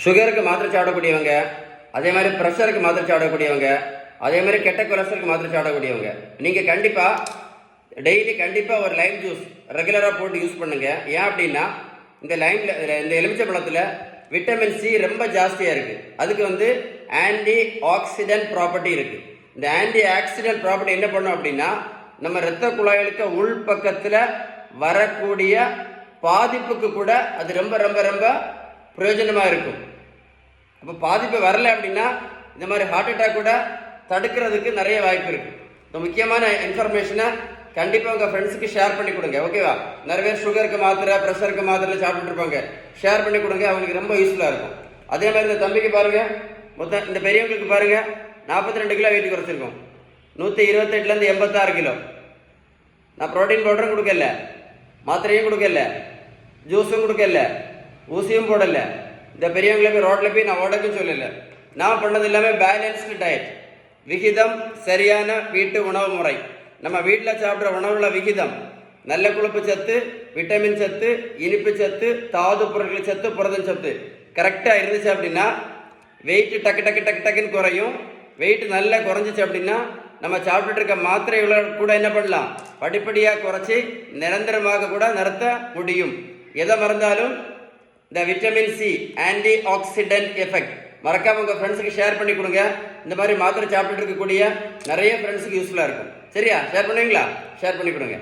சுகருக்கு மாத்திரை சாப்பிடக்கூடியவங்க, அதே மாதிரி ப்ரெஷருக்கு மாத்திரை சாப்பிடக்கூடியவங்க, அதே மாதிரி கெட்ட கொலஸ்ட்ராலுக்கு மாத்திரை சாப்பிடக்கூடியவங்க, நீங்கள் கண்டிப்பாக டெய்லி கண்டிப்பாக ஒரு லைம் ஜூஸ் ரெகுலராக போட்டு யூஸ் பண்ணுங்கள். ஏன் அப்படின்னா இந்த எலுமிச்சை பழத்தில் விட்டமின் சி ரொம்ப ஜாஸ்தியாக இருக்குது. அதுக்கு ஆன்டி ஆக்சிடென்ட் ப்ராப்பர்ட்டி இருக்குது. இந்த ஆன்டி ஆக்சிடென்ட் ப்ராப்பர்ட்டி என்ன பண்ணும் அப்படின்னா, நம்ம இரத்த குழாய்களுக்கு உள் பக்கத்தில் வரக்கூடிய பாதிப்புக்கு கூட அது ரொம்ப ரொம்ப ரொம்ப பிரயோஜனமாக இருக்கும். அப்போ பாதிப்பு வரலை அப்படின்னா இந்த மாதிரி ஹார்ட் அட்டாக் கூட தடுக்கிறதுக்கு நிறைய வாய்ப்பு இருக்குது. இந்த முக்கியமான இன்ஃபர்மேஷனை கண்டிப்பாக உங்கள் ஃப்ரெண்ட்ஸுக்கு ஷேர் பண்ணி கொடுங்க. ஓகேவா? நிறைய பேர் சுகருக்கு மாத்திரை, ப்ரெஷருக்கு மாத்திரை சாப்பிட்டுட்டு இருப்பாங்க. ஷேர் பண்ணி கொடுங்க, அவங்களுக்கு ரொம்ப யூஸ்ஃபுல்லாக இருக்கும். அதே மாதிரி இந்த தம்பிக்கு பாருங்கள், மொத்தம் இந்த பெரியவங்களுக்கு பாருங்கள் 42 கிலோ வெயிட் குறைச்சிருக்கோம். 128லேருந்து 86 கிலோ. நான் ப்ரோட்டீன் பவுடரும் கொடுக்கல, மாத்திரையும் கொடுக்கல, ஜூஸும் கொடுக்கல, ஊசியும் போடலை. இந்த பெரியவங்களுக்கு ரோட்டில் போய் நான் ஓடக்குன்னு சொல்லலை. நான் பண்ணது எல்லாமே பேலன்ஸ்டு டயட், விகிதம் சரியான வீட்டு உணவு முறை. நம்ம வீட்டில் சாப்பிட்ற உணவுல விகிதம், நல்ல கொழுப்பு சத்து, விட்டமின் சத்து, இனிப்பு சத்து, தாது பொருட்கள் சத்து, புரதம் சத்து கரெக்டாக இருந்துச்சு அப்படின்னா வெயிட் டக்கு டக்கு டக்கு டக்குன்னு குறையும். வெயிட் நல்லா குறைஞ்சிச்சு அப்படின்னா நம்ம சாப்பிட்டுட்டு இருக்க மாத்திரைகளை கூட என்ன பண்ணலாம், படிப்படியாக குறைச்சி நிரந்தரமாக கூட நிறுத்த முடியும். எதை மறந்தாலும் இந்த vitamin C anti accident effect மறக்காம உங்கள் ஃப்ரெண்ட்ஸுக்கு ஷேர் பண்ணி கொடுங்க. இந்த மாதிரி மாத்திரை சாப்பிட்டுட்டு இருக்கக்கூடிய நிறைய ஃப்ரெண்ட்ஸுக்கு யூஸ்ஃபுல்லாக இருக்கும். சரியா? ஷேர் பண்ணுவீங்களா? ஷேர் பண்ணி கொடுங்க.